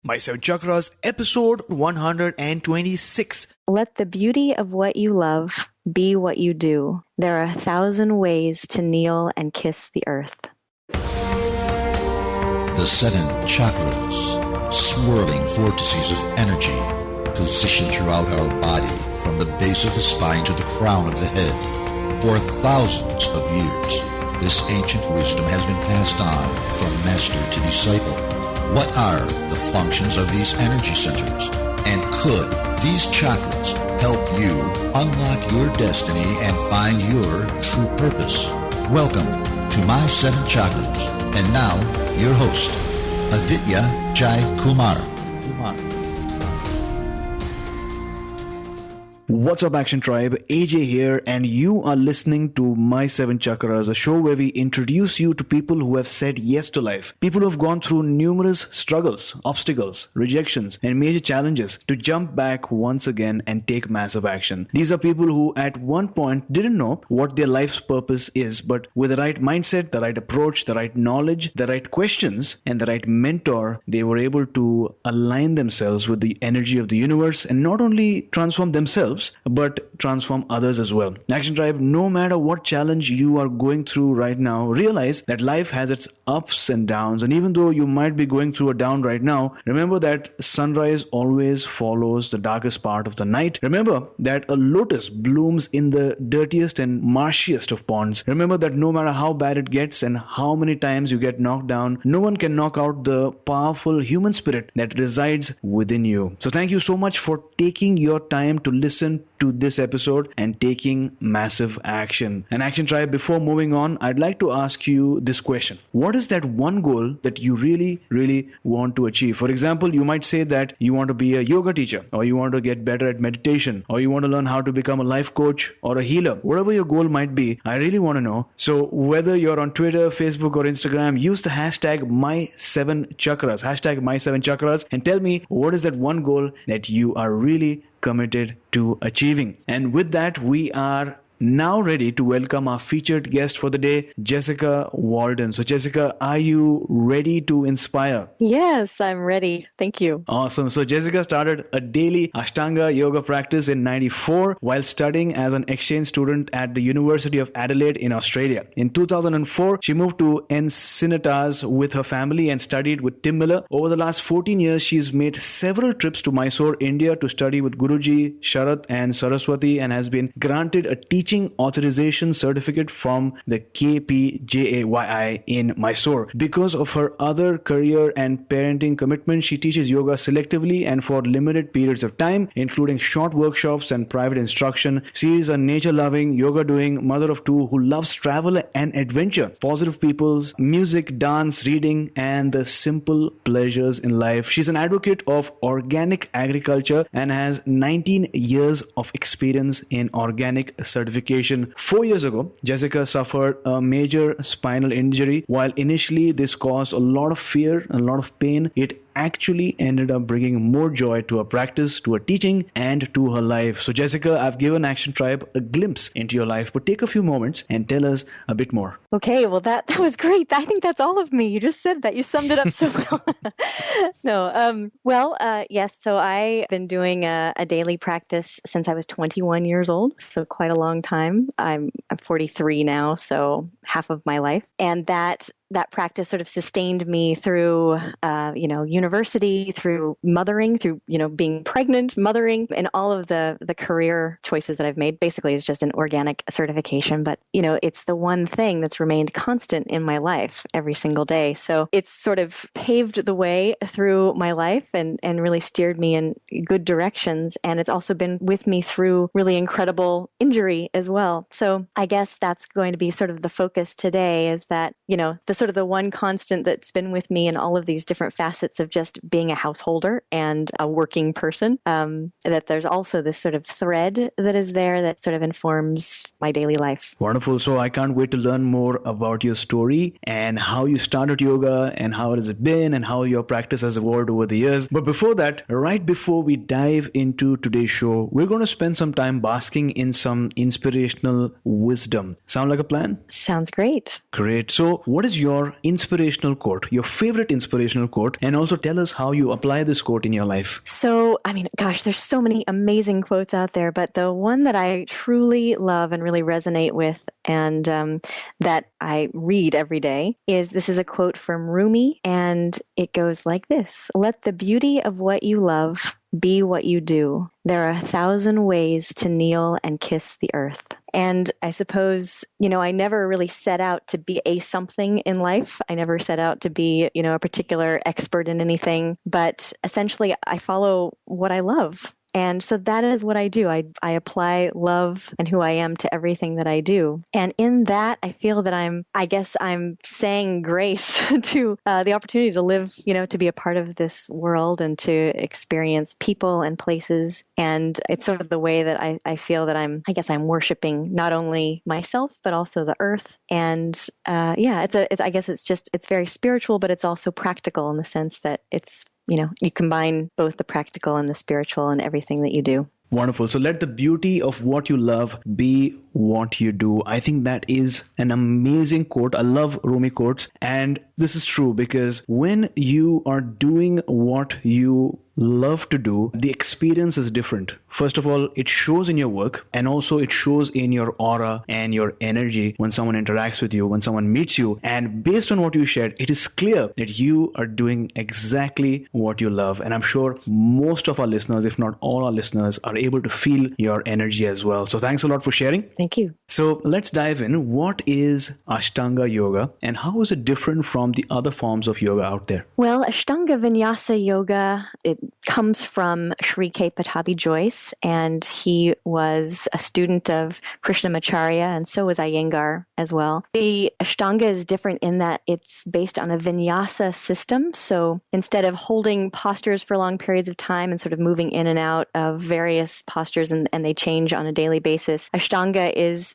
My Seven Chakras, episode 126. Let the beauty of what you love be what you do. There are 1,000 ways to kneel and kiss the earth. The seven chakras, swirling vortices of energy, positioned throughout our body from the base of the spine to the crown of the head. For thousands of years, this ancient wisdom has been passed on from master to disciple. What are the functions of these energy centers? And could these chakras help you unlock your destiny and find your true purpose? Welcome to My Seven Chakras. And now, your host, Aditya Jai Kumar. What's up, Action Tribe? AJ here, and you are listening to My Seven Chakras, a show where we introduce you to people who have said yes to life. People who have gone through numerous struggles, obstacles, rejections, and major challenges to jump back once again and take massive action. These are people who at one point didn't know what their life's purpose is, but with the right mindset, the right approach, the right knowledge, the right questions, and the right mentor, they were able to align themselves with the energy of the universe and not only transform themselves, but transform others as well. Action Tribe, no matter what challenge you are going through right now, realize that life has its ups and downs. And even though you might be going through a down right now, remember that sunrise always follows the darkest part of the night. Remember that a lotus blooms in the dirtiest and marshiest of ponds. Remember that no matter how bad it gets and how many times you get knocked down, no one can knock out the powerful human spirit that resides within you. So thank you so much for taking your time to listen to this episode and taking massive action. And Action Tribe, before moving on, I'd like to ask you this question. What is that one goal that you really want to achieve? For example, you might say that you want to be a yoga teacher, or you want to get better at meditation, or you want to learn how to become a life coach or a healer. Whatever your goal might be, I really want to know. So whether you're on Twitter, Facebook, or Instagram, use the hashtag My7Chakras, hashtag My7Chakras, and tell me what is that one goal that you are really committed to achieving. And with that, we are now ready to welcome our featured guest for the day, Jessica Walden. So Jessica, are you ready to inspire? Yes, I'm ready. Thank you. Awesome. So Jessica started a daily Ashtanga Yoga practice in 94 while studying as an exchange student at the University of Adelaide in Australia. In 2004, she moved to Encinitas with her family and studied with Tim Miller. Over the last 14 years, she's made several trips to Mysore, India to study with Guruji Sharat and Saraswati and has been granted a teaching authorization certificate from the KPJAYI in Mysore. Because of her other career and parenting commitment, she teaches yoga selectively and for limited periods of time, including short workshops and private instruction. She is a nature-loving, yoga-doing mother of two who loves travel and adventure, positive people, music, dance, reading, and the simple pleasures in life. She's an advocate of organic agriculture and has 19 years of experience in organic certification. 4 years ago, Jessica suffered a major spinal injury. While initially this caused a lot of fear and a lot of pain, it actually ended up bringing more joy to her practice, to her teaching, and to her life. So Jessica, I've given Action Tribe a glimpse into your life, but take a few moments and tell us a bit more. Okay, well that was great. I think that's all of me. You just said that. You summed it up so well. Yes, so I've been doing a daily practice since I was 21 years old, so quite a long time. I'm 43 now, so half of my life. And that practice sort of sustained me through, university, through mothering, through, being pregnant, mothering, and all of the career choices that I've made. Basically, it's just an organic certification, but, it's the one thing that's remained constant in my life every single day. So it's sort of paved the way through my life and really steered me in good directions. And it's also been with me through really incredible injury as well. So I guess that's going to be sort of the focus today, is that, the sort of the one constant that's been with me in all of these different facets of just being a householder and a working person, that there's also this sort of thread that is there that sort of informs my daily life. Wonderful. So I can't wait to learn more about your story and how you started yoga and how has it been and how your practice has evolved over the years. But before that, right before we dive into today's show, we're going to spend some time basking in some inspirational wisdom. Sound like a plan? Sounds great. Great. So what is your your inspirational quote, your favorite inspirational quote, and also tell us how you apply this quote in your life. So, gosh, there's so many amazing quotes out there, but the one that I truly love and really resonate with and that I read every day this is a quote from Rumi, and it goes like this: "Let the beauty of what you love be what you do. There are 1,000 ways to kneel and kiss the earth." And I suppose, I never really set out to be a something in life. I never set out to be, a particular expert in anything, but essentially I follow what I love. And so that is what I do. I apply love and who I am to everything that I do. And in that, I feel that I'm saying grace to the opportunity to live, to be a part of this world and to experience people and places. And it's sort of the way that I feel that I'm worshiping not only myself, but also the earth. And it's very spiritual, but it's also practical in the sense that it's, you combine both the practical and the spiritual in everything that you do. Wonderful. So let the beauty of what you love be what you do. I think that is an amazing quote. I love Rumi quotes. And this is true because when you are doing what you love to do, the experience is different. First of all, it shows in your work, and also it shows in your aura and your energy when someone interacts with you, when someone meets you. And based on what you shared, it is clear that you are doing exactly what you love. And I'm sure most of our listeners, if not all our listeners, are able to feel your energy as well. So thanks a lot for sharing. Thank you. So let's dive in. What is Ashtanga Yoga and how is it different from the other forms of yoga out there? Well, Ashtanga Vinyasa Yoga, it comes from Sri K. Pattabhi Jois, and he was a student of Krishnamacharya, and so was Iyengar as well. The Ashtanga is different in that it's based on a vinyasa system. So instead of holding postures for long periods of time and sort of moving in and out of various postures and they change on a daily basis, Ashtanga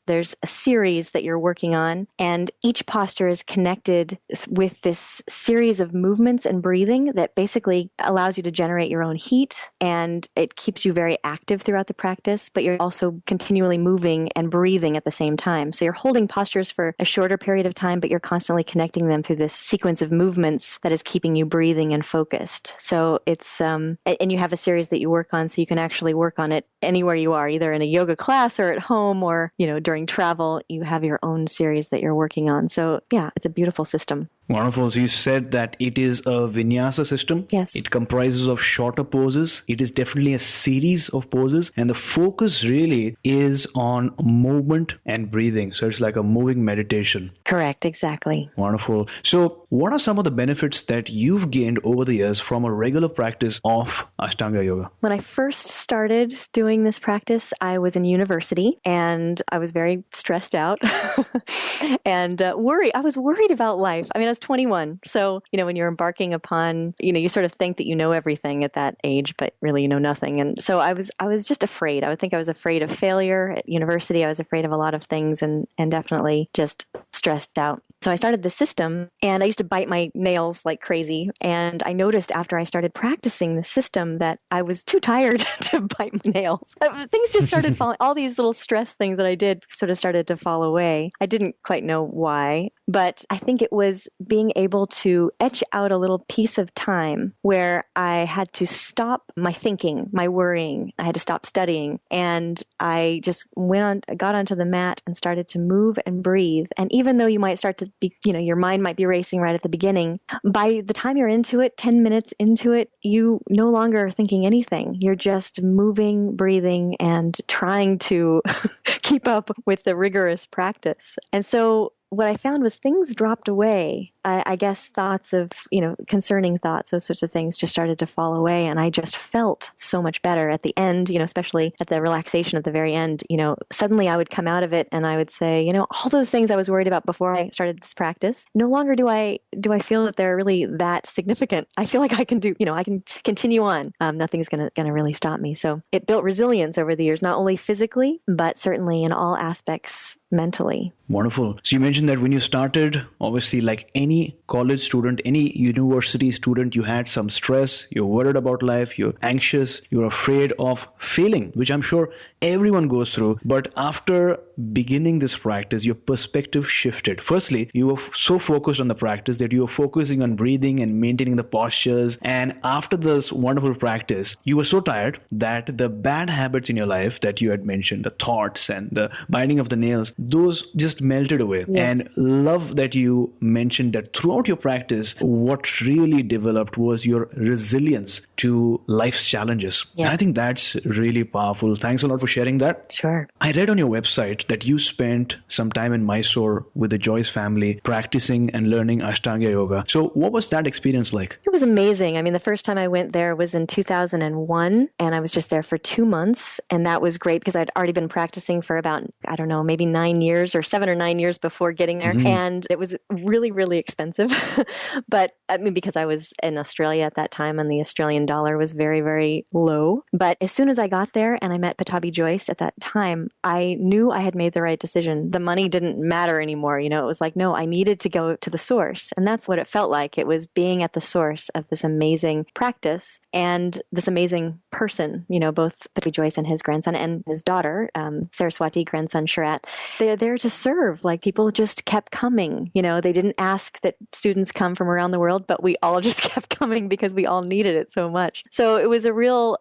there's a series that you're working on, and each posture is connected with this series of movements and breathing that basically allows you to generate your own heat, and it keeps you very active throughout the practice, but you're also continually moving and breathing at the same time. So you're holding postures for a shorter period of time, but you're constantly connecting them through this sequence of movements that is keeping you breathing and focused. So it's, and you have a series that you work on, so you can actually work on it anywhere you are, either in a yoga class or at home or, during travel, you have your own series that you're working on. So yeah, it's a beautiful system. Wonderful. So you said that it is a vinyasa system. Yes. It comprises of shorter poses. It is definitely a series of poses. And the focus really is on movement and breathing. So it's like a moving meditation. Correct. Exactly. Wonderful. So what are some of the benefits that you've gained over the years from a regular practice of Ashtanga Yoga? When I first started doing this practice, I was in university and I was very stressed out and worried. I was worried about life. I was 21. So, when you're embarking upon, you sort of think that you know everything at that age, but really you know nothing. And so I was just afraid. I was afraid of failure at university. I was afraid of a lot of things and definitely just stressed out. So I started the system and I used to bite my nails like crazy. And I noticed after I started practicing the system that I was too tired to bite my nails. Things just started falling. All these little stress things that I did sort of started to fall away. I didn't quite know why, but I think it was being able to etch out a little piece of time where I had to stop my thinking, my worrying. I had to stop studying. And I just got onto the mat and started to move and breathe. And even though you might start to be, your mind might be racing right at the beginning, by the time you're into it, 10 minutes into it, you no longer are thinking anything. You're just moving, breathing, and trying to keep up with the rigorous practice. And so what I found was things dropped away. I guess thoughts of, concerning thoughts, those sorts of things just started to fall away. And I just felt so much better at the end, especially at the relaxation at the very end. Suddenly I would come out of it and I would say, all those things I was worried about before I started this practice, no longer do I feel that they're really that significant. I feel like I can I can continue on. Nothing's going to really stop me. So it built resilience over the years, not only physically, but certainly in all aspects mentally. Wonderful. So you mentioned that when you started, obviously like any college student, any university student, you had some stress, you're worried about life, you're anxious, you're afraid of failing, which I'm sure everyone goes through. But after beginning this practice, your perspective shifted. Firstly, you were so focused on the practice that you were focusing on breathing and maintaining the postures. And after this wonderful practice, you were so tired that the bad habits in your life that you had mentioned, the thoughts and the binding of the nails, those just melted away. Yes. And love that you mentioned that throughout your practice, what really developed was your resilience to life's challenges. Yeah. And I think that's really powerful. Thanks a lot for sharing that. Sure. I read on your website that you spent some time in Mysore with the Joyce family practicing and learning Ashtanga Yoga. So what was that experience like? It was amazing. I mean, the first time I went there was in 2001, and I was just there for 2 months. And that was great because I'd already been practicing for about, I don't know, maybe 9 years or 7 or 9 years before getting there. Mm-hmm. And it was really, really expensive. But I mean, because I was in Australia at that time and the Australian dollar was very, very low. But as soon as I got there and I met Pattabhi Joyce at that time, I knew I had made the right decision. The money didn't matter anymore. You know, it was like, no, I needed to go to the source. And that's what it felt like. It was being at the source of this amazing practice and this amazing person, you know, both Pattabhi Joyce and his grandson and his daughter, Saraswati, grandson Sharat. They're there to serve. Like, people just kept coming. You know, they didn't ask that students come from around the world, but we all just kept coming because we all needed it so much. So it was a real,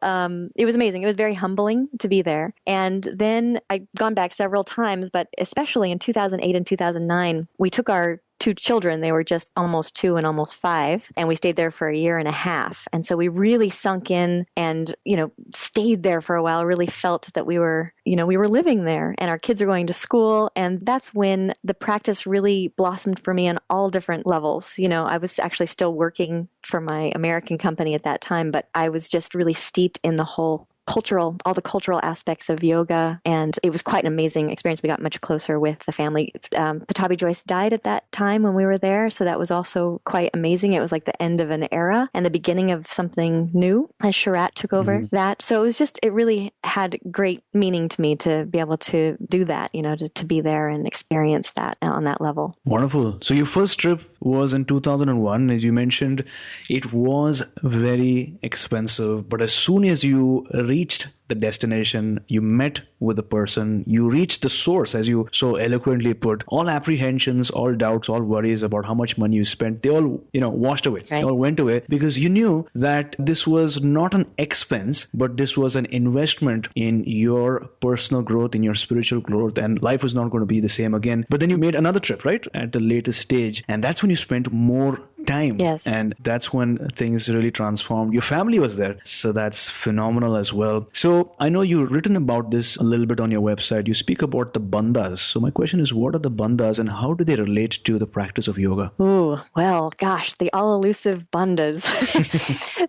it was amazing. It was very humbling to be there. And then I'd gone back several times, but especially in 2008 and 2009, we took our 2 children. They were just almost 2 and almost 5. And we stayed there for a year and a half. And so we really sunk in and, you know, stayed there for a while, really felt that we were living there and our kids are going to school. And that's when the practice really blossomed for me on all different levels. You know, I was actually still working for my American company at that time, but I was just really steeped in all the cultural aspects of yoga. And it was quite an amazing experience. We got much closer with the family. Pattabhi Joyce died at that time when we were there. So that was also quite amazing. It was like the end of an era and the beginning of something new as Sharat took over that. So it really had great meaning to me to be able to do that, you know, to be there and experience that on that level. Wonderful. So your first trip was in 2001. As you mentioned, it was very expensive. But as soon as you reached the destination, you met with the person, you reached the source, as you so eloquently put, all apprehensions, all doubts, all worries about how much money you spent, they all, you know, washed away. Right. They all went away because you knew that this was not an expense, but this was an investment in your personal growth, in your spiritual growth, and life was not going to be the same again. But then you made another trip, right? At the latest stage. And that's when you spent more time. Yes. And that's when things really transformed. Your family was there. So that's phenomenal as well. So I know you've written about this a little bit on your website. You speak about the Bundys. So my question is, what are the Bundys and how do they relate to the practice of yoga? Ooh, well, gosh, the all-elusive Bundys.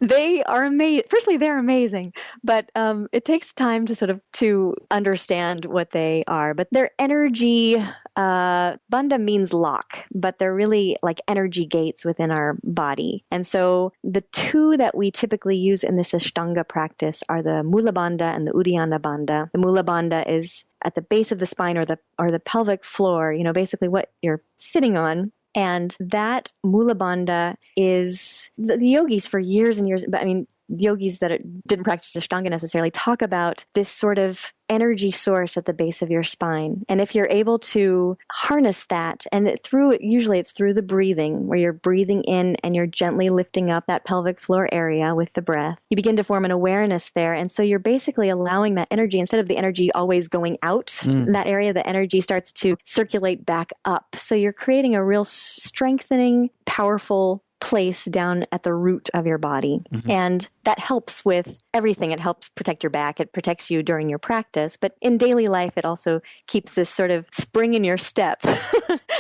They are amazing. Firstly, they're amazing, but it takes time to understand what they are. But their energy, Bunda means lock, but they're really like energy gates within our body. And so the 2 that we typically use in this Ashtanga practice are the Mula Bandha and the Uddiyana Bandha. The Mula Bandha is at the base of the spine or the pelvic floor, you know, basically what you're sitting on. And that Mula Bandha is the yogis for years and years, but I mean, yogis that didn't practice Ashtanga necessarily talk about this sort of energy source at the base of your spine. And if you're able to harness that, and usually it's through the breathing, where you're breathing in and you're gently lifting up that pelvic floor area with the breath, you begin to form an awareness there. And so you're basically allowing that energy, instead of the energy always going out in that area, the energy starts to circulate back up. So you're creating a real strengthening, powerful place down at the root of your body. And that helps with everything. It helps protect your back. It protects you during your practice. But in daily life, it also keeps this sort of spring in your step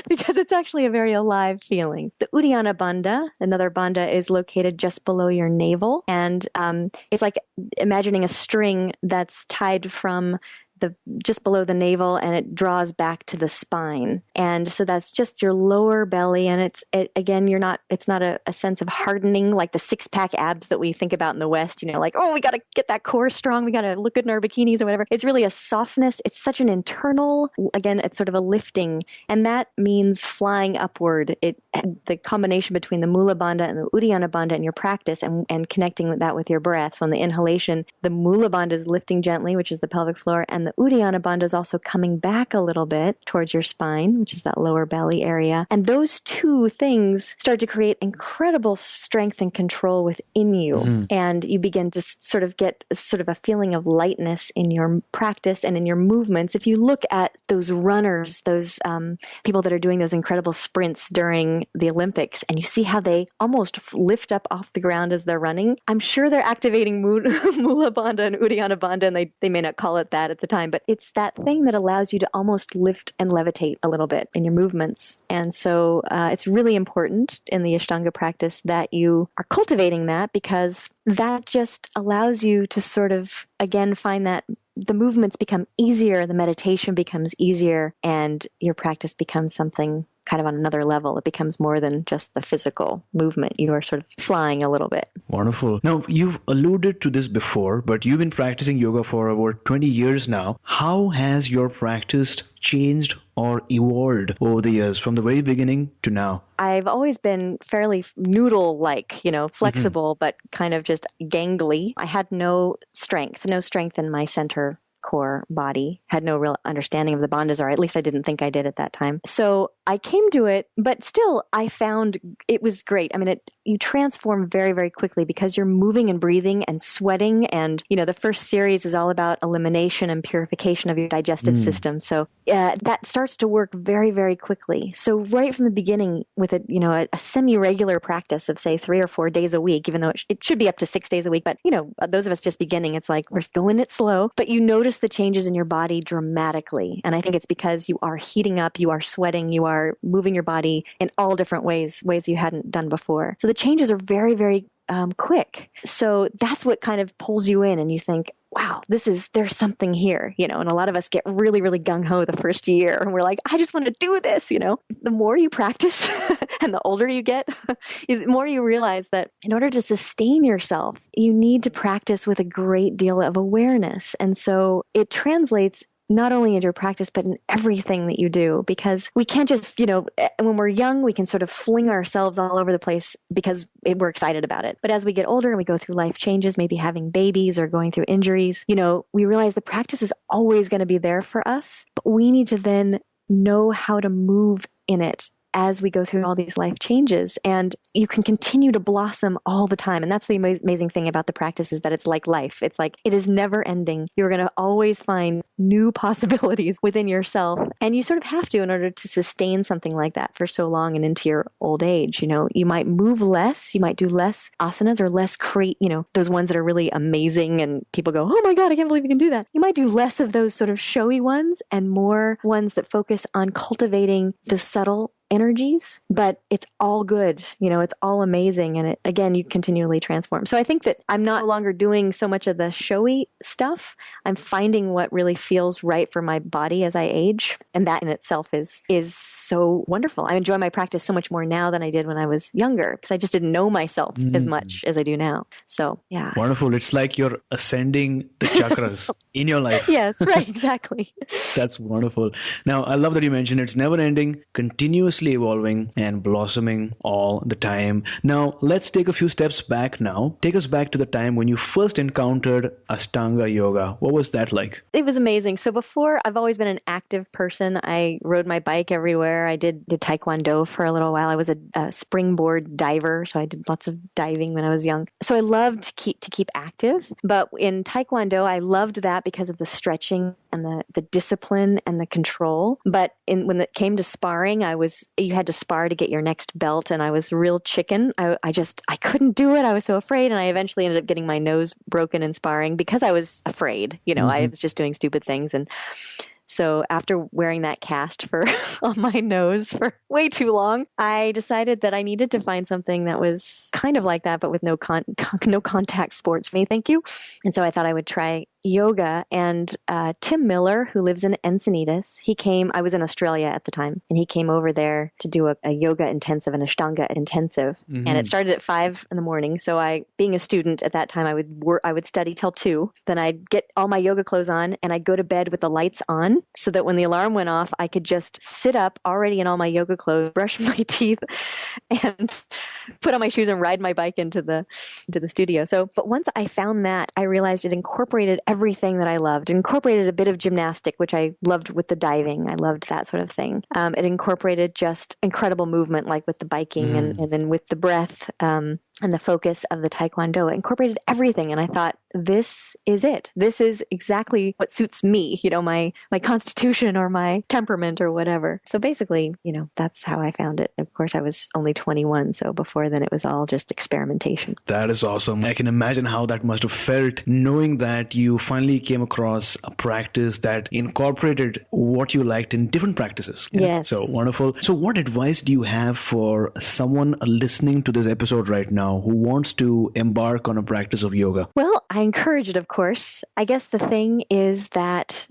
because it's actually a very alive feeling. The Uddiyana Bandha, another bandha, is located just below your navel. And it's like imagining a string that's tied from just below the navel, and it draws back to the spine. And so that's just your lower belly. And it's not a sense of hardening like the 6-pack abs that we think about in the West, you know, like, oh, we got to get that core strong. We got to look good in our bikinis or whatever. It's really a softness. It's such an internal, again, it's sort of a lifting. And that means flying upward. The combination between the Mula Bandha and the Uddiyana Bandha in your practice and connecting with that with your breath. So on the inhalation, the Mula Bandha is lifting gently, which is the pelvic floor, and the Uddiyana Bandha is also coming back a little bit towards your spine, which is that lower belly area. And those two things start to create incredible strength and control within you. Mm-hmm. And you begin to sort of get sort of a feeling of lightness in your practice and in your movements. If you look at those runners, those people that are doing those incredible sprints during the Olympics, and you see how they almost lift up off the ground as they're running, I'm sure they're activating Mula Bandha and Uddiyana Bandha, and they may not call it that at the time, but it's that thing that allows you to almost lift and levitate a little bit in your movements. And so it's really important in the Ashtanga practice that you are cultivating that, because that just allows you to sort of, again, find that the movements become easier, the meditation becomes easier, and your practice becomes something kind of on another level. It becomes more than just the physical movement. You are sort of flying a little bit. Wonderful. Now, you've alluded to this before, but you've been practicing yoga for over 20 years now. How has your practice changed or evolved over the years from the very beginning to now? I've always been fairly noodle-like, flexible, but kind of just gangly. I had no strength in my center core body, had no real understanding of the bandhas, or at least I didn't think I did at that time. So I came to it, but still I found it was great. I mean, you transform very, very quickly because you're moving and breathing and sweating. And, the first series is all about elimination and purification of your digestive system. So that starts to work very, very quickly. So right from the beginning with a semi-regular practice of say 3 or 4 days a week, even though it should be up to 6 days a week. But, those of us just beginning, it's like we're going it slow, but you notice the changes in your body dramatically. And I think it's because you are heating up, you are sweating, you are moving your body in all different ways you hadn't done before. So the changes are very, very quick. So that's what kind of pulls you in, and you think, wow, there's something here, and a lot of us get really, really gung-ho the first year, and we're like, I just want to do this, The more you practice and the older you get, the more you realize that in order to sustain yourself, you need to practice with a great deal of awareness. And so it translates not only in your practice, but in everything that you do, because we can't just, when we're young, we can sort of fling ourselves all over the place because we're excited about it. But as we get older and we go through life changes, maybe having babies or going through injuries, we realize the practice is always going to be there for us, but we need to then know how to move in it as we go through all these life changes. And you can continue to blossom all the time. And that's the amazing thing about the practice, is that it's like life. It's like it is never ending. You're going to always find new possibilities within yourself. And you sort of have to in order to sustain something like that for so long and into your old age. You might move less, you might do less asanas or less those ones that are really amazing and people go, oh my God, I can't believe you can do that. You might do less of those sort of showy ones and more ones that focus on cultivating the subtle energies, but it's all good, it's all amazing. And again, you continually transform. So I think that I'm no longer doing so much of the showy stuff. I'm finding what really feels right for my body as I age. And that in itself is so wonderful. I enjoy my practice so much more now than I did when I was younger, because I just didn't know myself as much as I do now. So yeah. Wonderful. It's like you're ascending the chakras in your life. Yes, right. Exactly. That's wonderful. Now, I love that you mentioned it's never ending, continuously evolving and blossoming all the time. Now, let's take a few steps back now. Take us back to the time when you first encountered Ashtanga Yoga. What was that like? It was amazing. So before, I've always been an active person. I rode my bike everywhere. I did Taekwondo for a little while. I was a springboard diver, so I did lots of diving when I was young. So I loved to keep active. But in Taekwondo, I loved that because of the stretching and the discipline and the control. But when it came to sparring, you had to spar to get your next belt, and I was real chicken. I couldn't do it. I was so afraid, and I eventually ended up getting my nose broken in sparring because I was afraid. I was just doing stupid things. And so after wearing that cast on my nose for way too long, I decided that I needed to find something that was kind of like that, but with no contact sports for me. Thank you. And so I thought I would try yoga. And Tim Miller, who lives in Encinitas, I was in Australia at the time, and he came over there to do a yoga intensive, an Ashtanga intensive. Mm-hmm. And it started at 5 a.m. So being a student at that time, I would study till 2. Then I'd get all my yoga clothes on, and I'd go to bed with the lights on, so that when the alarm went off, I could just sit up already in all my yoga clothes, brush my teeth, and put on my shoes and ride my bike into the studio. So, but once I found that, I realized it incorporated everything that I loved. It incorporated a bit of gymnastic, which I loved with the diving. I loved that sort of thing. It incorporated just incredible movement, like with the biking and then with the breath. And the focus of the Taekwondo. It incorporated everything. And I thought, this is it. This is exactly what suits me, my constitution or my temperament or whatever. So basically, that's how I found it. Of course, I was only 21. So before then, it was all just experimentation. That is awesome. I can imagine how that must have felt, knowing that you finally came across a practice that incorporated what you liked in different practices. Yes. So wonderful. So what advice do you have for someone listening to this episode right now who wants to embark on a practice of yoga? Well, I encourage it, of course. I guess the thing is that,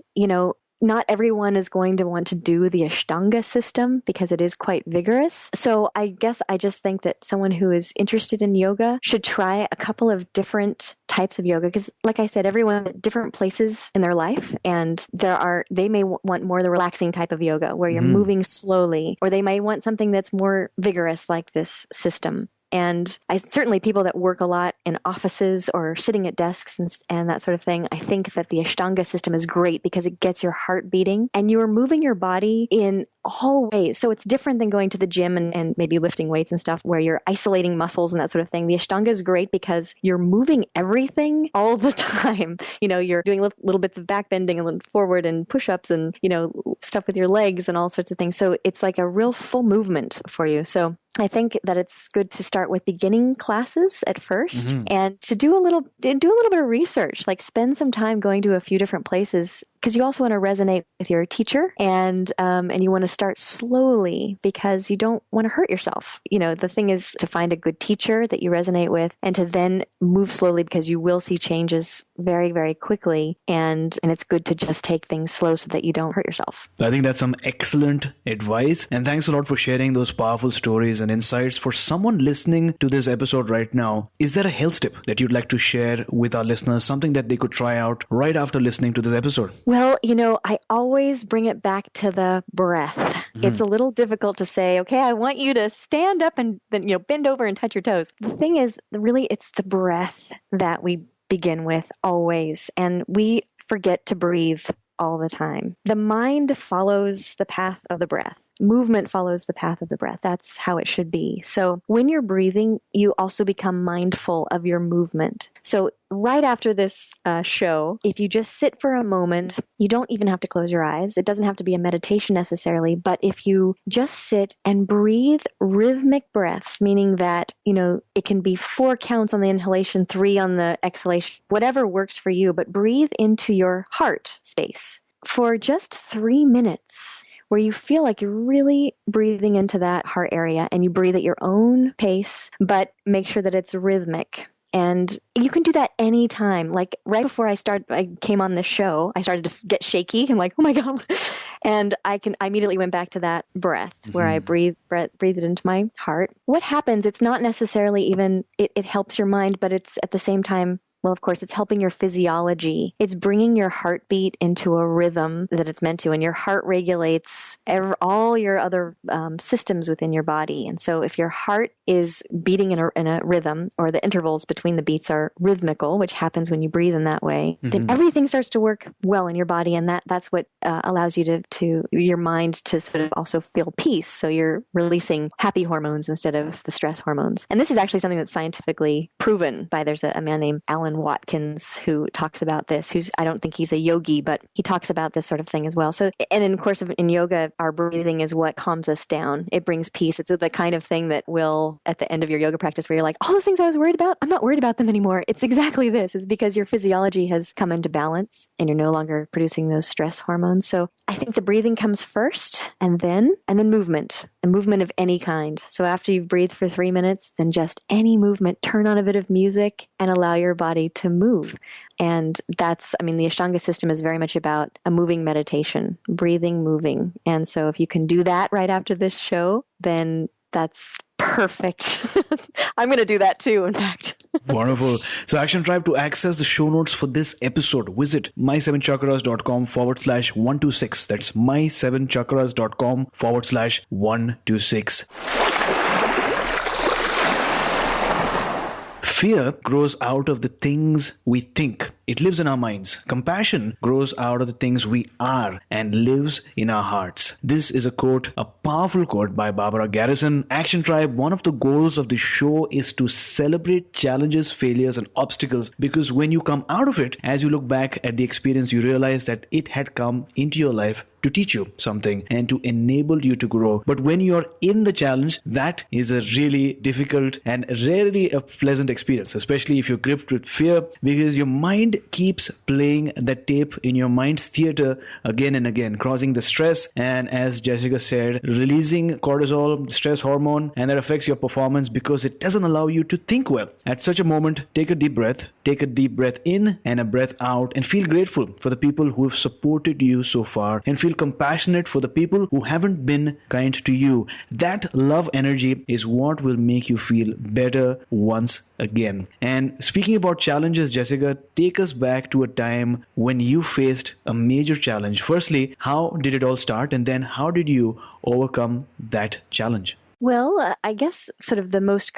not everyone is going to want to do the Ashtanga system because it is quite vigorous. So I guess I just think that someone who is interested in yoga should try a couple of different types of yoga because, like I said, everyone at different places in their life, and they may want more the relaxing type of yoga where you're moving slowly, or they may want something that's more vigorous like this system. And certainly people that work a lot in offices or sitting at desks and that sort of thing, I think that the Ashtanga system is great because it gets your heart beating and you are moving your body in all ways. So it's different than going to the gym and maybe lifting weights and stuff where you're isolating muscles and that sort of thing. The Ashtanga is great because you're moving everything all the time. You're doing little bits of back bending and forward and push-ups and, stuff with your legs and all sorts of things. So it's like a real full movement for you. So I think that it's good to start with beginning classes at first and to do a little bit of research, like spend some time going to a few different places because you also want to resonate with your teacher and you want to start slowly because you don't want to hurt yourself. The thing is to find a good teacher that you resonate with and to then move slowly because you will see changes very, very quickly. And it's good to just take things slow so that you don't hurt yourself. I think that's some excellent advice. And thanks a lot for sharing those powerful stories and insights. For someone listening to this episode right now, is there a health tip that you'd like to share with our listeners, something that they could try out right after listening to this episode? Well, I always bring it back to the breath. It's a little difficult to say, okay, I want you to stand up and then, bend over and touch your toes. The thing is, really, it's the breath that we begin with always. And we forget to breathe all the time. The mind follows the path of the breath. Movement follows the path of the breath. That's how it should be. So when you're breathing, you also become mindful of your movement. So right after this show, if you just sit for a moment, you don't even have to close your eyes. It doesn't have to be a meditation necessarily, but if you just sit and breathe rhythmic breaths, meaning that, it can be 4 counts on the inhalation, 3 on the exhalation, whatever works for you, but breathe into your heart space for just 3 minutes. Where you feel like you're really breathing into that heart area and you breathe at your own pace, but make sure that it's rhythmic. And you can do that anytime. Like right before I came on this show, I started to get shaky and like, oh my God. And I immediately went back to that breath where I breathed it into my heart. What happens, it's not necessarily even, it helps your mind, but it's at the same time, well, of course, it's helping your physiology. It's bringing your heartbeat into a rhythm that it's meant to, and your heart regulates all your other systems within your body. And so if your heart is beating in a rhythm, or the intervals between the beats are rhythmical, which happens when you breathe in that way, then everything starts to work well in your body, and that's what allows you to your mind to sort of also feel peace. So you're releasing happy hormones instead of the stress hormones. And this is actually something that's scientifically proven by, there's a man named Alan Watkins who talks about this, I don't think he's a yogi, but he talks about this sort of thing as well. So, and in course in yoga, our breathing is what calms us down. It brings peace. It's the kind of thing that will, at the end of your yoga practice, where you're like, all those things I was worried about, I'm not worried about them anymore. It's exactly this. It's because your physiology has come into balance and you're no longer producing those stress hormones. So I think the breathing comes first and then movement, and movement of any kind. So after you've breathed for 3 minutes, then just any movement, turn on a bit of music and allow your body to move. And the Ashtanga system is very much about a moving meditation, breathing, moving. And so if you can do that right after this show, then that's perfect. I'm going to do that too, in fact. Wonderful. So Action Tribe, to access the show notes for this episode, visit my7chakras.com/126. That's my7chakras.com/126. Fear grows out of the things we think. It lives in our minds. Compassion grows out of the things we are and lives in our hearts. This is a quote, a powerful quote by Barbara Garrison. Action Tribe, one of the goals of the show is to celebrate challenges, failures, and obstacles, because when you come out of it, as you look back at the experience, you realize that it had come into your life to teach you something and to enable you to grow. But when you're in the challenge, that is a really difficult and rarely a pleasant experience, especially if you're gripped with fear, because your mind keeps playing that tape in your mind's theater again and again, causing the stress, and as Jessica said, releasing cortisol, stress hormone, and that affects your performance because it doesn't allow you to think well. At such a moment, take a deep breath in and a breath out, and feel grateful for the people who have supported you so far, and feel compassionate for the people who haven't been kind to you. That love energy is what will make you feel better once again. And speaking about challenges, Jessica, take us back to a time when you faced a major challenge. Firstly, how did it all start? And then how did you overcome that challenge? Well, I guess sort of the most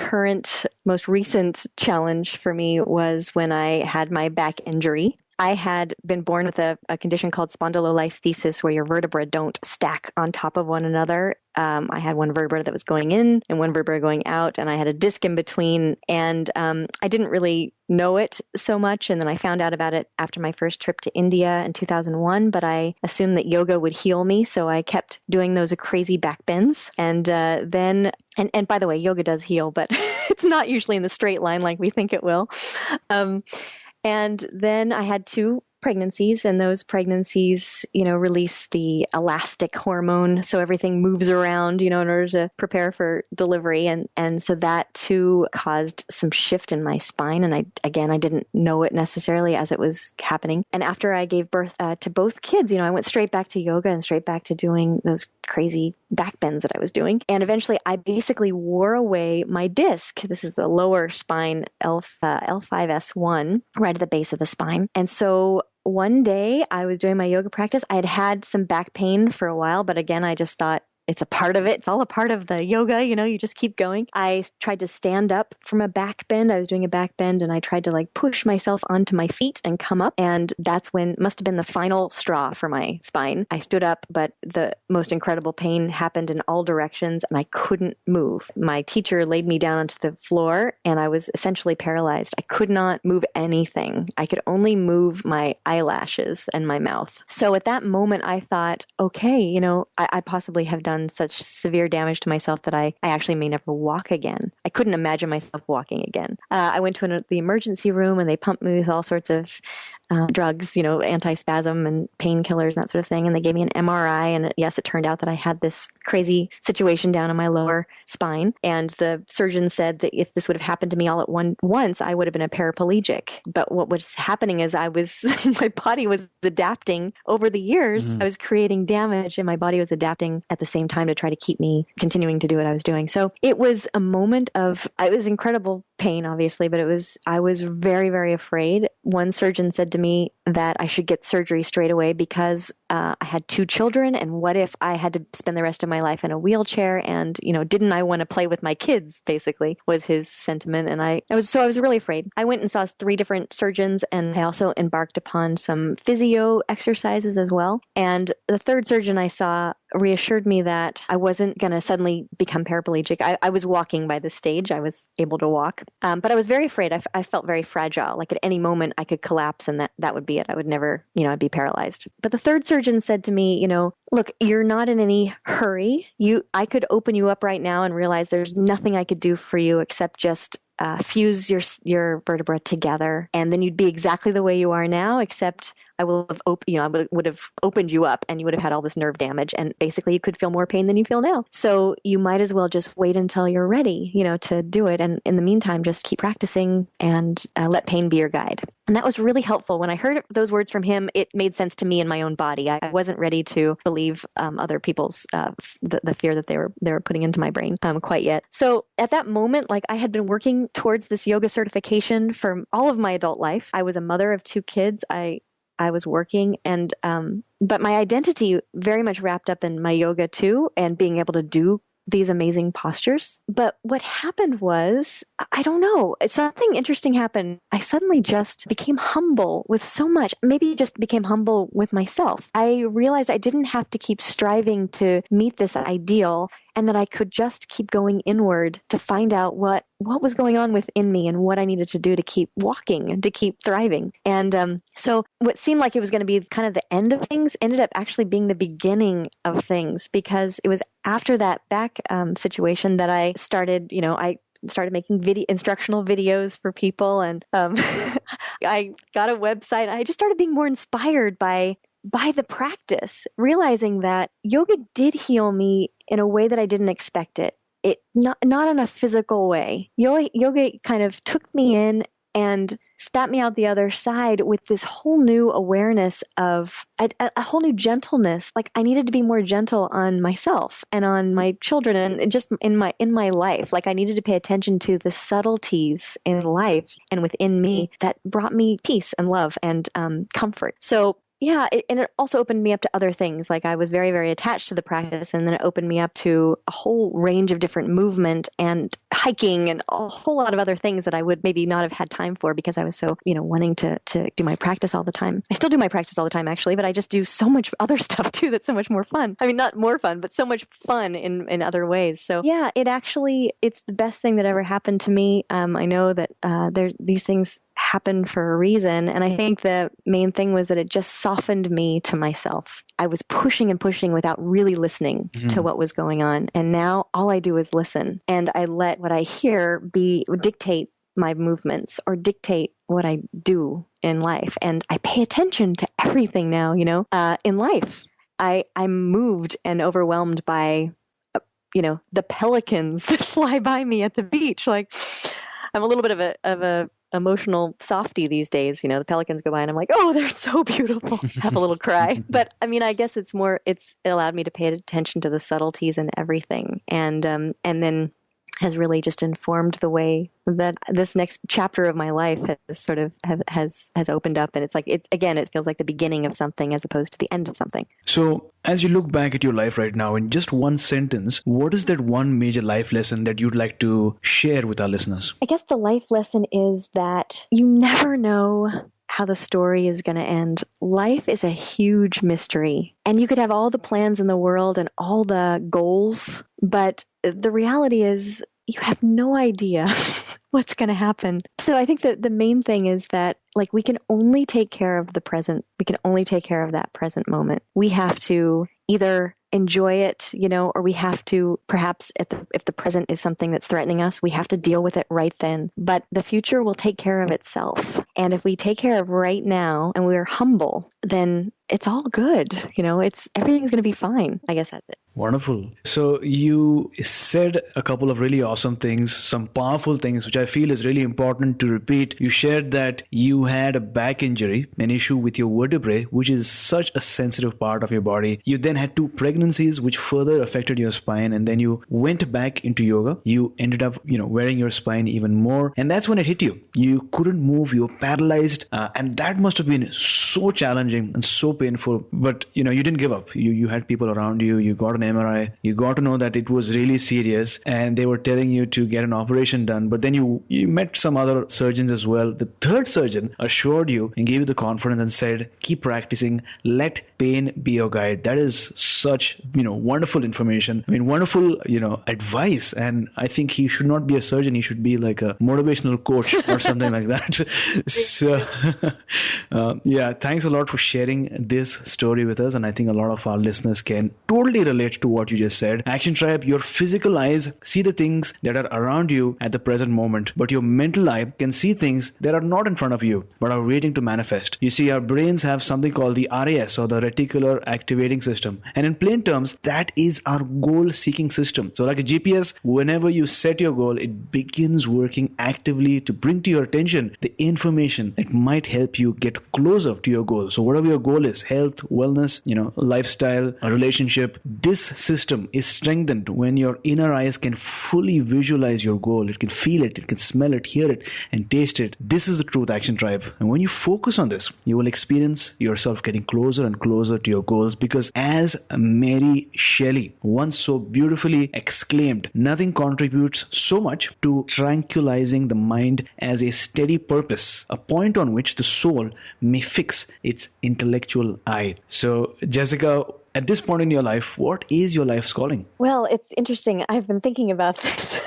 recent challenge for me was when I had my back injury. I had been born with a condition called spondylolisthesis, where your vertebrae don't stack on top of one another. I had one vertebra that was going in and one vertebra going out, and I had a disc in between. And I didn't really know it so much. And then I found out about it after my first trip to India in 2001. But I assumed that yoga would heal me, so I kept doing those crazy back bends. And then by the way, yoga does heal, but it's not usually in the straight line like we think it will. And then I had 2 pregnancies, and those pregnancies, release the elastic hormone. So everything moves around, in order to prepare for delivery. And so that too caused some shift in my spine. And I didn't know it necessarily as it was happening. And after I gave birth to both kids, I went straight back to yoga and straight back to doing those crazy back bends that I was doing. And eventually I basically wore away my disc. This is the lower spine, L5S1, right at the base of the spine. And so one day I was doing my yoga practice. I had some back pain for a while, but again, I just thought, it's a part of it. It's all a part of the yoga, you just keep going. I tried to stand up from a back bend. I was doing a back bend, and I tried to push myself onto my feet and come up. And that's when must have been the final straw for my spine. I stood up, but the most incredible pain happened in all directions, and I couldn't move. My teacher laid me down onto the floor, and I was essentially paralyzed. I could not move anything. I could only move my eyelashes and my mouth. So at that moment, I thought, okay, I possibly have done such severe damage to myself that I actually may never walk again. I couldn't imagine myself walking again. I went to the emergency room, and they pumped me with all sorts of drugs, anti-spasm and painkillers and that sort of thing. And they gave me an MRI. And yes, it turned out that I had this crazy situation down in my lower spine. And the surgeon said that if this would have happened to me all at once, I would have been a paraplegic. But what was happening is my body was adapting over the years. I was creating damage, and my body was adapting at the same time to try to keep me continuing to do what I was doing. So it was a moment it was incredible pain, obviously, but I was very, very afraid. One surgeon said to me that I should get surgery straight away because I had 2 children, and what if I had to spend the rest of my life in a wheelchair? And didn't I want to play with my kids? Basically, was his sentiment. And I was really afraid. I went and saw 3 different surgeons, and I also embarked upon some physio exercises as well. And the 3rd surgeon I saw reassured me that I wasn't going to suddenly become paraplegic. I was walking by this stage. I was able to walk. But I was very afraid. I felt very fragile. Like at any moment I could collapse, and that would be it. I would never, I'd be paralyzed. But the 3rd surgeon said to me, look, you're not in any hurry. I could open you up right now and realize there's nothing I could do for you except just fuse your vertebra together, and then you'd be exactly the way you are now, except I would have opened you up, and you would have had all this nerve damage, and basically you could feel more pain than you feel now. So you might as well just wait until you're ready, to do it. And in the meantime, just keep practicing and let pain be your guide. And that was really helpful. When I heard those words from him, it made sense to me in my own body. I wasn't ready to believe other people's the fear that they were putting into my brain quite yet. So at that moment, I had been working towards this yoga certification for all of my adult life. I was a mother of 2 kids. I was working, but my identity very much wrapped up in my yoga too, and being able to do these amazing postures. But what happened was, I don't know, something interesting happened. I suddenly just became humble with so much, maybe just became humble with myself. I realized I didn't have to keep striving to meet this ideal, and that I could just keep going inward to find out what was going on within me and what I needed to do to keep walking and to keep thriving. And so what seemed like it was going to be kind of the end of things ended up actually being the beginning of things, because it was after that back situation that I started, I started making instructional videos for people, and I got a website. I just started being more inspired by the practice, realizing that yoga did heal me in a way that I didn't expect it. Not in a physical way. Yoga kind of took me in and spat me out the other side with this whole new awareness of a whole new gentleness. Like, I needed to be more gentle on myself and on my children and just in my life. Like, I needed to pay attention to the subtleties in life and within me that brought me peace and love and comfort. So yeah, and it also opened me up to other things. Like, I was very, very attached to the practice, and then it opened me up to a whole range of different movement and hiking and a whole lot of other things that I would maybe not have had time for because I was so, wanting to do my practice all the time. I still do my practice all the time, actually, but I just do so much other stuff too that's so much more fun. I mean, not more fun, but so much fun in other ways. So yeah, it's the best thing that ever happened to me. I know that these things happen for a reason. And I think the main thing was that it just softened me to myself. I was pushing and pushing without really listening to what was going on. And now all I do is listen. And I let what I hear dictate my movements or dictate what I do in life. And I pay attention to everything now, in life. I'm moved and overwhelmed by, the pelicans that fly by me at the beach. Like, I'm a little bit of a emotional softie these days. The pelicans go by and I'm like, oh, they're so beautiful. Have a little cry. But I mean, I guess it allowed me to pay attention to the subtleties and everything. And then has really just informed the way that this next chapter of my life has sort of has opened up. And it's like, it feels like the beginning of something as opposed to the end of something. So as you look back at your life right now, in just one sentence, what is that one major life lesson that you'd like to share with our listeners? I guess the life lesson is that you never know how the story is going to end. Life is a huge mystery, and you could have all the plans in the world and all the goals, but the reality is you have no idea what's going to happen. So I think that the main thing is that, like, we can only take care of the present. We can only take care of that present moment. We have to either enjoy it, or we have to, perhaps if the present is something that's threatening us, we have to deal with it right then. But the future will take care of itself. And if we take care of right now and we're humble, then it's all good. Everything's going to be fine. I guess that's it. Wonderful. So you said a couple of really awesome things, some powerful things, which I feel is really important to repeat. You shared that you had a back injury, an issue with your vertebrae, which is such a sensitive part of your body. You then had 2 pregnancies, which further affected your spine. And then you went back into yoga. You ended up, wearing your spine even more. And that's when it hit you. You couldn't move. You were paralyzed. And that must have been so challenging and so painful. But, you didn't give up. You had people around you. You got an MRI. You got to know that it was really serious. And they were telling you to get an operation done. But then you met some other surgeons as well. The 3rd surgeon assured you and gave you the confidence and said, keep practicing. Let pain be your guide. That is such, wonderful information. I mean, wonderful, advice. And I think he should not be a surgeon. He should be like a motivational coach or something like that. So, thanks a lot for sharing this story with us. And I think a lot of our listeners can totally relate to what you just said. Action Tribe, your physical eyes see the things that are around you at the present moment, but your mental eye can see things that are not in front of you, but are waiting to manifest. You see, our brains have something called the RAS, or the reticular activating system. And in plain terms, that is our goal-seeking system. So like a GPS, whenever you set your goal, it begins working actively to bring to your attention the information that might help you get closer to your goal. So whatever your goal is, areas, health, wellness, lifestyle, a relationship. This system is strengthened when your inner eyes can fully visualize your goal. It can feel it, it can smell it, hear it, and taste it. This is the Truth Action Tribe. And when you focus on this, you will experience yourself getting closer and closer to your goals, because as Mary Shelley once so beautifully exclaimed, nothing contributes so much to tranquilizing the mind as a steady purpose, a point on which the soul may fix its intellectual eye. So, Jessica, at this point in your life, what is your life's calling? Well, it's interesting. I've been thinking about this.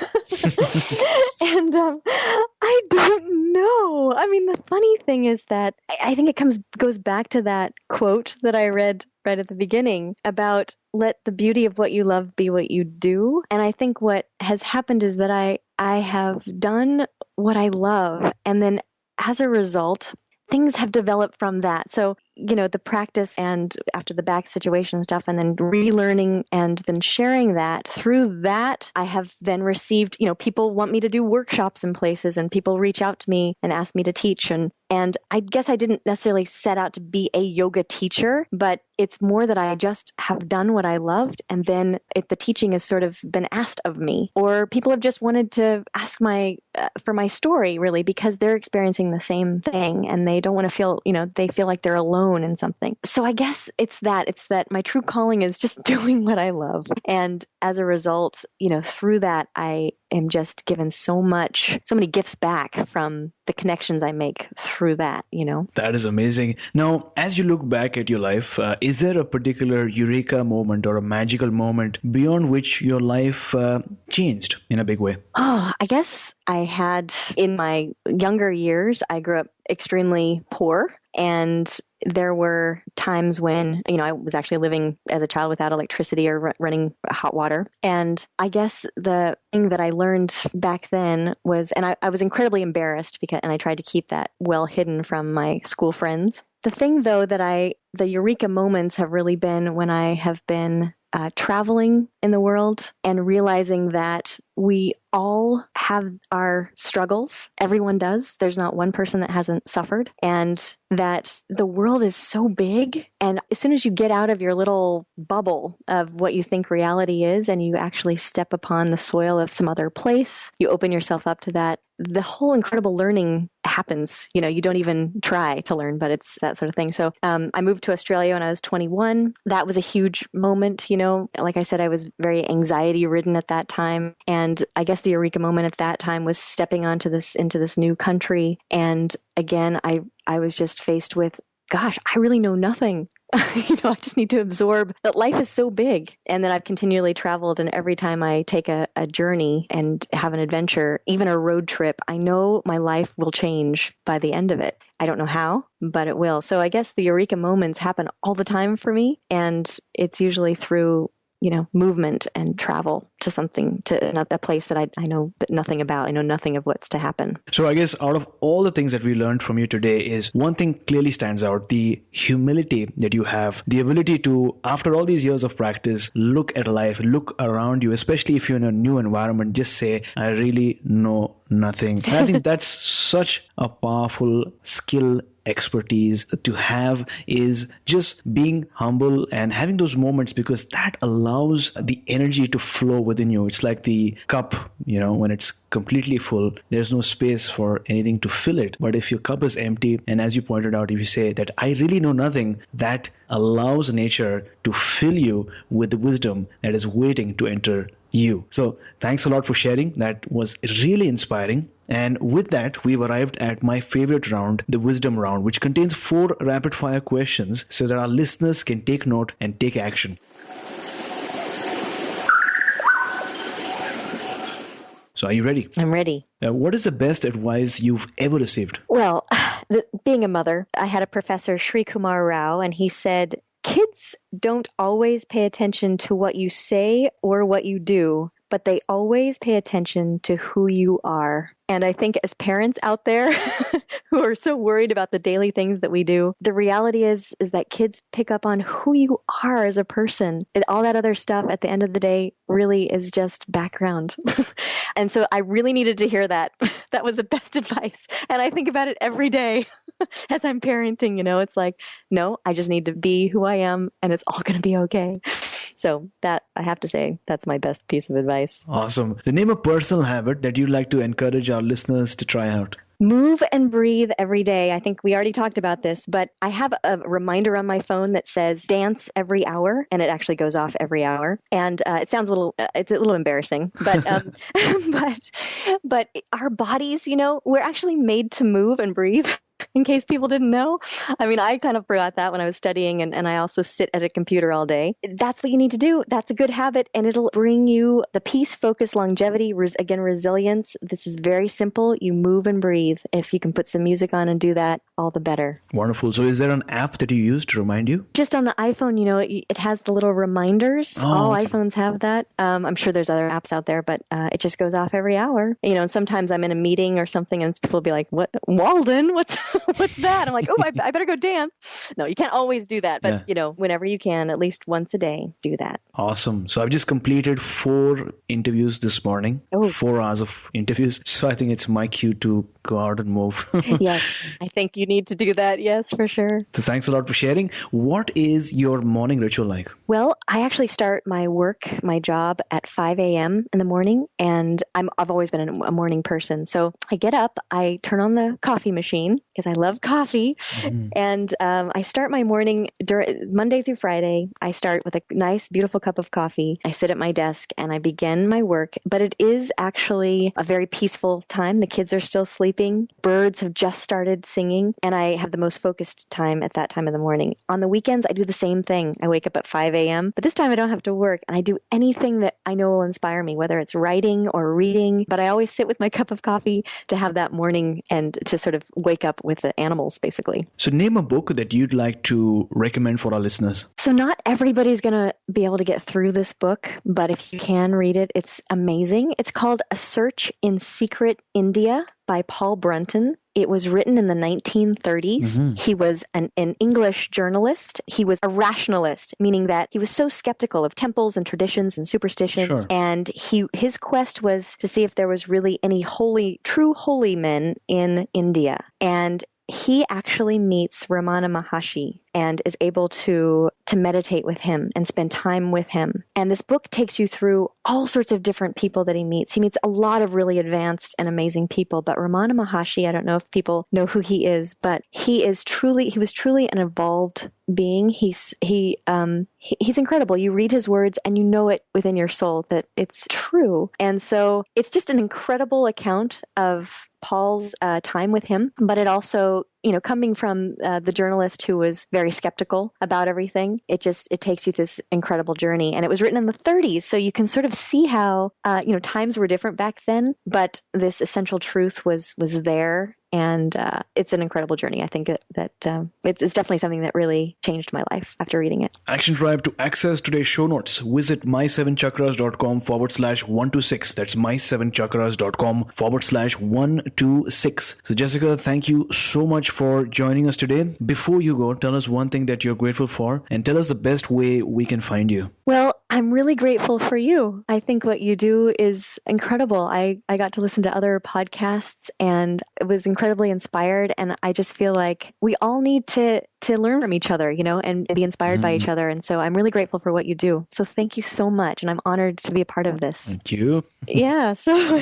And I don't know. I mean, the funny thing is that I think it goes back to that quote that I read right at the beginning about let the beauty of what you love be what you do. And I think what has happened is that I have done what I love. And then as a result, things have developed from that. So, the practice and after the back situation stuff, and then relearning and then sharing that, through that, I have then received, people want me to do workshops in places, and people reach out to me and ask me to teach. And I guess I didn't necessarily set out to be a yoga teacher, but it's more that I just have done what I loved. And then if the teaching has sort of been asked of me, or people have just wanted to ask for my story, really, because they're experiencing the same thing and they don't want to feel, they feel like they're alone in something. So I guess it's that my true calling is just doing what I love. And as a result, through that, I am just given so many gifts back from the connections I make through that, That is amazing. Now, as you look back at your life, is there a particular Eureka moment or a magical moment beyond which your life changed in a big way? Oh, I guess I had, in my younger years, I grew up extremely poor, and there were times when, I was actually living as a child without electricity or running hot water. And I guess the thing that I learned back then was, and I was incredibly embarrassed and I tried to keep that well hidden from my school friends. The thing, though, the Eureka moments have really been when I have been traveling in the world and realizing that we all have our struggles. Everyone does. There's not one person that hasn't suffered. And that the world is so big. And as soon as you get out of your little bubble of what you think reality is, and you actually step upon the soil of some other place, you open yourself up to that, the whole incredible learning happens. You don't even try to learn, but it's that sort of thing. So I moved to Australia when I was 21. That was a huge moment. Like I said, I was very anxiety ridden at that time. And I guess the Eureka moment at that time was stepping into this new country. And again, I was just faced with, gosh, I really know nothing. I just need to absorb that life is so big. And then I've continually traveled, and every time I take a journey and have an adventure, even a road trip, I know my life will change by the end of it. I don't know how, but it will. So I guess the Eureka moments happen all the time for me, and it's usually through movement and travel to a place that I know nothing about. I know nothing of what's to happen. So I guess out of all the things that we learned from you today, is one thing clearly stands out: the humility that you have, the ability to, after all these years of practice, look at life, look around you, especially if you're in a new environment, just say, I really know nothing. And I think that's such a powerful skill, expertise to have, is just being humble and having those moments, because that allows the energy to flow within you. It's like the cup, when it's completely full, there's no space for anything to fill it. But if your cup is empty, and as you pointed out, if you say that I really know nothing, that allows nature to fill you with the wisdom that is waiting to enter you. So thanks a lot for sharing. That was really inspiring. And with that, we've arrived at my favorite round, the wisdom round, which contains 4 rapid fire questions so that our listeners can take note and take action. So are you ready? I'm ready. What is the best advice you've ever received? Well, being a mother, I had a professor, Sri Kumar Rao, and he said, kids don't always pay attention to what you say or what you do, but they always pay attention to who you are. And I think as parents out there who are so worried about the daily things that we do, the reality is that kids pick up on who you are as a person. And all that other stuff at the end of the day really is just background. And so I really needed to hear that. That was the best advice. And I think about it every day. as I'm parenting, it's like, no, I just need to be who I am and it's all going to be okay. So that, I have to say, that's my best piece of advice. Awesome. So name a personal habit that you'd like to encourage our listeners to try out. Move and breathe every day. I think we already talked about this, but I have a reminder on my phone that says dance every hour, and it actually goes off every hour. And it sounds it's a little embarrassing, but but our bodies, we're actually made to move and breathe. In case people didn't know. I mean, I kind of forgot that when I was studying, and I also sit at a computer all day. That's what you need to do. That's a good habit, and it'll bring you the peace, focus, longevity, resilience. This is very simple. You move and breathe. If you can put some music on and do that, all the better. Wonderful. So is there an app that you use to remind you? Just on the iPhone, it has the little reminders. All okay. iPhones have that. I'm sure there's other apps out there, but it just goes off every hour. And sometimes I'm in a meeting or something, and people will be like, "What, Walden? What's that?" I'm like, "Oh, I better go dance." No, you can't always do that, but whenever you can, at least once a day, do that. Awesome. So I've just completed 4 interviews this morning, 4 hours of interviews. So I think it's my cue to go out and move. Yes, I think you need to do that. Yes, for sure. So thanks a lot for sharing. What is your morning ritual like? Well, I actually start my job at 5 a.m. in the morning, and I've always been a morning person. So I get up, I turn on the coffee machine because I love coffee, and I start my morning Monday through Friday. I start with a nice, beautiful cup of coffee. I sit at my desk and I begin my work, but it is actually a very peaceful time. The kids are still sleeping. Birds have just started singing, and I have the most focused time at that time of the morning. On the weekends, I do the same thing. I wake up at 5 a.m., but this time I don't have to work, and I do anything that I know will inspire me, whether it's writing or reading, but I always sit with my cup of coffee to have that morning and to sort of wake up with the animals, basically. So name a book that you'd like to recommend for our listeners. So not everybody's going to be able to get through this book, but if you can read it, it's amazing. It's called A Search in Secret India by Paul Brunton. It was written in the 1930s. He was an English journalist. He was a rationalist, meaning that he was so skeptical of temples and traditions and superstitions. Sure. And his quest was to see if there was really any true holy men in India. And he actually meets Ramana Maharshi and is able to meditate with him and spend time with him. And this book takes you through all sorts of different people that he meets. He meets a lot of really advanced and amazing people, but Ramana Maharshi, I don't know if people know who he is, but he was truly an evolved being. He's incredible. You read his words and you know it within your soul that it's true. And so it's just an incredible account of Paul's time with him, but it also, coming from the journalist who was very skeptical about everything, it takes you this incredible journey. And it was written in the 30s, so you can sort of see how, times were different back then, but this essential truth was there. And it's an incredible journey. I think that it's definitely something that really changed my life after reading it. Action Tribe, to access today's show notes, visit my7chakras.com/126. That's my7chakras.com/126. So Jessica, thank you so much for joining us today. Before you go, tell us one thing that you're grateful for, and tell us the best way we can find you. Well, I'm really grateful for you. I think what you do is incredible. I got to listen to other podcasts and it was incredibly inspired. And I just feel like we all need to learn from each other, and be inspired by each other. And so I'm really grateful for what you do. So thank you so much. And I'm honored to be a part of this. Thank you. Yeah. So,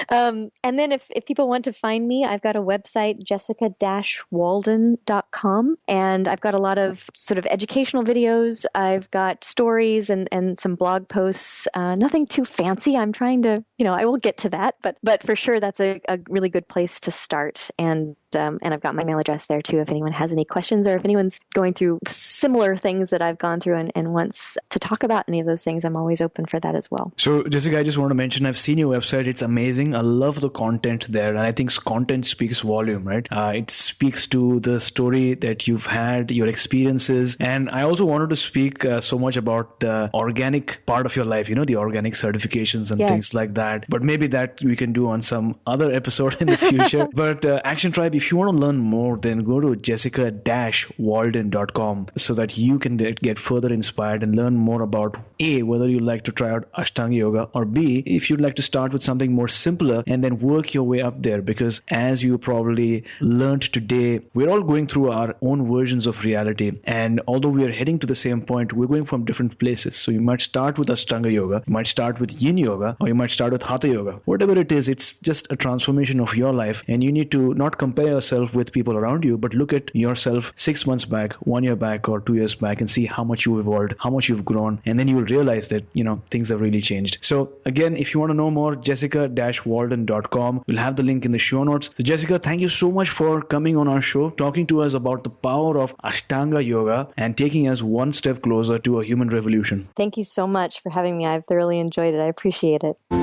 and then if people want to find me, I've got a website, jessica-walden.com. And I've got a lot of sort of educational videos. I've got stories and some blog posts, nothing too fancy. I'm trying to, I will get to that, but for sure that's a really good place to start. And I've got my mail address there too, if anyone has any questions or if anyone's going through similar things that I've gone through and wants to talk about any of those things, I'm always open for that as well. So Jessica, I just want to mention, I've seen your website. It's amazing. I love the content there. And I think content speaks volume, right? It speaks to the story that you've had, your experiences. And I also wanted to speak so much about the organic part of your life, the organic certifications and things like that. bad. But maybe that we can do on some other episode in the future. But Action Tribe, if you want to learn more, then go to jessica-walden.com so that you can get further inspired and learn more about A, whether you like to try out Ashtanga Yoga, or B, if you'd like to start with something more simpler and then work your way up there. Because as you probably learned today, we're all going through our own versions of reality. And although we are heading to the same point, we're going from different places. So you might start with Ashtanga Yoga, you might start with Yin Yoga, or you might start with Hatha Yoga. Whatever it is, it's just a transformation of your life. And you need to not compare yourself with people around you, but look at yourself 6 months back, 1 year back, or 2 years back, and see how much you've evolved, how much you've grown. And then you will realize that, things have really changed. So again, if you want to know more, jessica-walden.com. We'll have the link in the show notes. So Jessica, thank you so much for coming on our show, talking to us about the power of Ashtanga Yoga and taking us one step closer to a human revolution. Thank you so much for having me. I've thoroughly enjoyed it. I appreciate it. You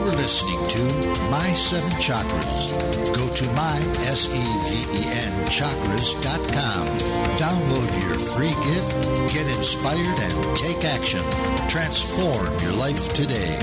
were listening to My Seven Chakras. Go to mysevenchakras.com. Download your free gift, get inspired, and take action. Transform your life today.